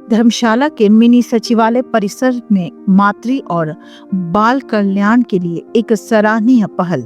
धर्मशाला के मिनी सचिवालय परिसर में मातृ और बाल कल्याण के लिए एक सराहनीय पहल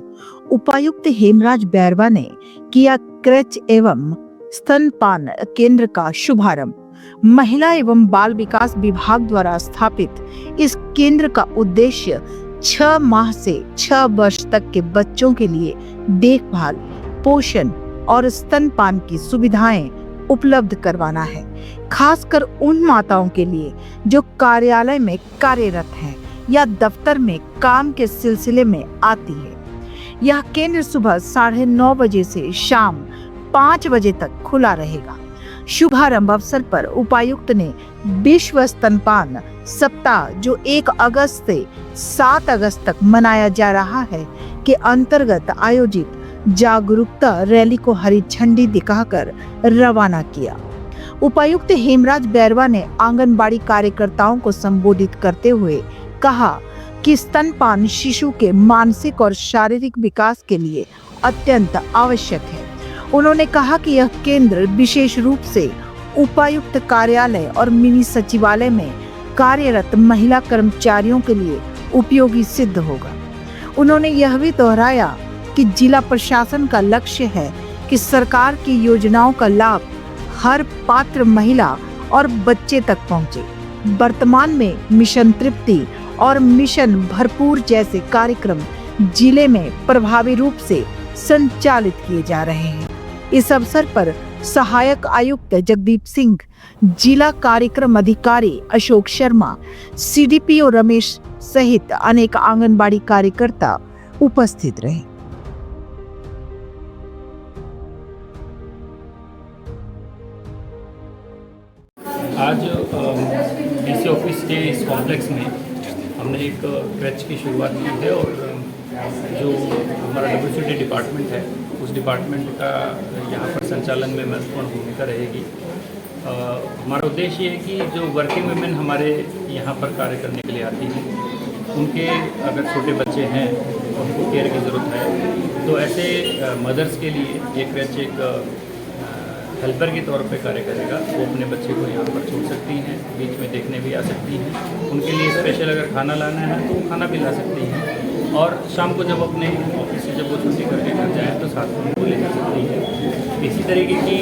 उपायुक्त हेमराज बैरवा ने किया। क्रच एवं स्तनपान केंद्र का शुभारंभ। महिला एवं बाल विकास विभाग द्वारा स्थापित इस केंद्र का उद्देश्य 6 माह से 6 वर्ष तक के बच्चों के लिए देखभाल, पोषण और स्तनपान की सुविधाएं उपलब्ध करवाना है, खासकर उन माताओं के लिए जो कार्यालय में कार्यरत हैं या दफ्तर में काम के सिलसिले में आती है। यह केंद्र सुबह 9:30 बजे से शाम 5 बजे तक खुला रहेगा। शुभारंभ अवसर पर उपायुक्त ने विश्व स्तनपान सप्ताह जो 1 अगस्त से 7 अगस्त तक मनाया जा रहा है के अंतर्गत आयोजित जागरूकता रैली को हरी झंडी दिखाकर रवाना किया। उपायुक्त हेमराज बैरवा ने आंगनबाड़ी कार्यकर्ताओं को संबोधित करते हुए कहा कि स्तनपान शिशु के मानसिक और शारीरिक विकास के लिए अत्यंत आवश्यक है। उन्होंने कहा कि यह केंद्र विशेष रूप से उपायुक्त कार्यालय और मिनी सचिवालय में कार्यरत महिला कर्मचारियों के लिए उपयोगी सिद्ध होगा। उन्होंने यह भी दोहराया कि जिला प्रशासन का लक्ष्य है कि सरकार की योजनाओं का लाभ हर पात्र महिला और बच्चे तक पहुंचे। वर्तमान में मिशन तृप्ति और मिशन भरपूर जैसे कार्यक्रम जिले में प्रभावी रूप से संचालित किए जा रहे हैं। इस अवसर पर सहायक आयुक्त जगदीप सिंह, जिला कार्यक्रम अधिकारी अशोक शर्मा, सीडीपीओ रमेश सहित अनेक आंगनबाड़ी कार्यकर्ता उपस्थित रहे। आज डीसी ऑफिस के इस कॉम्प्लेक्स में हमने एक क्रच की शुरुआत की है और जो हमारा WCD डिपार्टमेंट है उस डिपार्टमेंट का यहाँ पर संचालन में महत्वपूर्ण भूमिका रहेगी। हमारा उद्देश्य ये है कि जो वर्किंग वुमेन हमारे यहाँ पर कार्य करने के लिए आती हैं, उनके अगर छोटे बच्चे हैं और उनको केयर की ज़रूरत है तो ऐसे मदर्स के लिए ये क्रच एक हेल्पर के तौर पे कार्य करेगा। वो अपने बच्चे को यहाँ पर छोड़ सकती हैं, बीच में देखने भी आ सकती हैं। उनके लिए स्पेशल अगर खाना लाना है तो वो खाना भी ला सकती हैं और शाम को जब अपने ऑफिस से जब वो छुट्टी करके घर जाए तो साथ में उनको ले जा सकती हैं। इसी तरीके की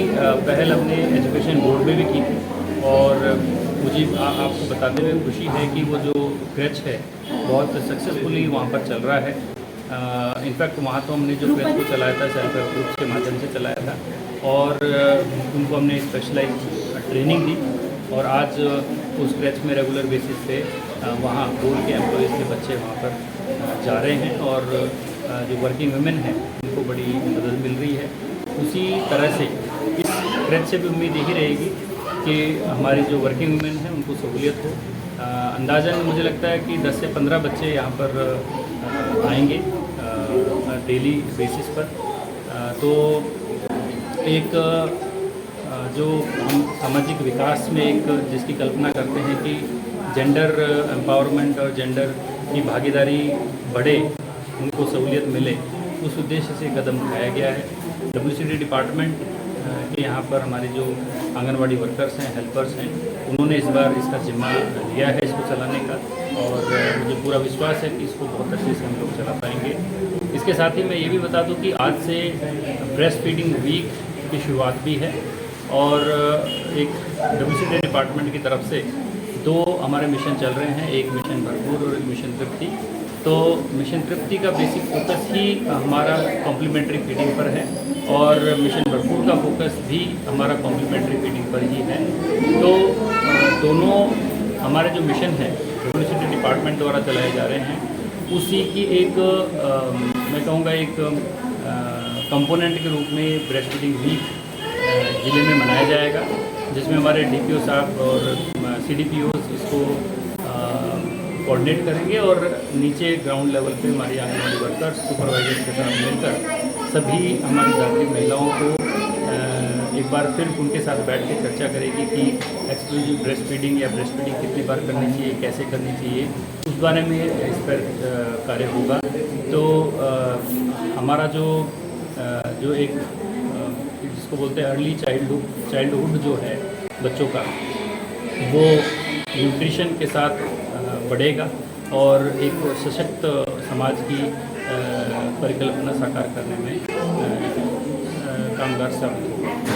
पहल हमने एजुकेशन बोर्ड में भी की और मुझे आपको बताते हुए खुशी है कि वो जो क्रच है बहुत सक्सेसफुली वहाँ पर चल रहा है। इनफैक्ट वहाँ तो हमने जो क्रच को चलाया था सेल्फ हेल्प ग्रुप्स के माध्यम से चलाया था और उनको हमने स्पेशलाइज ट्रेनिंग दी और आज उस क्रच में रेगुलर बेसिस पे वहाँ बोर्ड के एम्प्लॉयज़ के बच्चे वहाँ पर जा रहे हैं और जो वर्किंग वुमेन हैं उनको बड़ी मदद मिल रही है। उसी तरह से इस क्रच से भी उम्मीद यही रहेगी कि हमारी जो वर्किंग वुमेन हैं उनको सहूलियत हो। अंदाज़न मुझे लगता है कि 10 से 15 बच्चे यहाँ पर आएंगे डेली बेसिस पर। तो एक जो हम सामाजिक विकास में एक जिसकी कल्पना करते हैं कि जेंडर एम्पावरमेंट और जेंडर की भागीदारी बढ़े, उनको सहूलियत मिले, उस उद्देश्य से कदम उठाया गया है। WCD डिपार्टमेंट के यहाँ पर हमारे जो आंगनवाड़ी वर्कर्स हैं, हेल्पर्स हैं, उन्होंने इस बार इसका जिम्मा लिया है इसको चलाने का और मुझे पूरा विश्वास है कि इसको बहुत अच्छे से हम लोग चला पाएंगे। इसके साथ ही मैं ये भी बता दूं कि आज से ब्रेस्ट फीडिंग वीक की शुरुआत भी है और एक WCD डिपार्टमेंट की तरफ से 2 हमारे मिशन चल रहे हैं, एक मिशन भरपूर और एक मिशन तृप्ति। तो मिशन तृप्ति का बेसिक फोकस ही हमारा कॉम्प्लीमेंट्री फीडिंग पर है और मिशन भरपूर का फोकस भी हमारा कॉम्प्लीमेंटरी फीडिंग पर ही है। तो दोनों हमारे जो मिशन है WCD डिपार्टमेंट द्वारा चलाए जा रहे हैं, उसी की एक मैं कहूँगा एक कंपोनेंट के रूप में ब्रेस्ट फीडिंग वीक ज़िले में मनाया जाएगा, जिसमें हमारे DPO साहब और CDPOs इसको कोऑर्डिनेट करेंगे और नीचे ग्राउंड लेवल पे हमारी आंगनबाड़ी वर्कर्स सुपरवाइजर्स के साथ मिलकर सभी हमारी धात्री महिलाओं को एक बार फिर उनके साथ बैठ के चर्चा करेगी कि एक्सक्लूसिव ब्रेस्ट फीडिंग या ब्रेस्ट फीडिंग कितनी बार करनी चाहिए, कैसे करनी चाहिए, उस बारे में इस पर कार्य होगा। तो हमारा जो एक जिसको बोलते हैं अर्ली चाइल्डहुड जो है बच्चों का, वो न्यूट्रिशन के साथ बढ़ेगा और एक सशक्त समाज की परिकल्पना साकार करने में कामगार साबित होगा।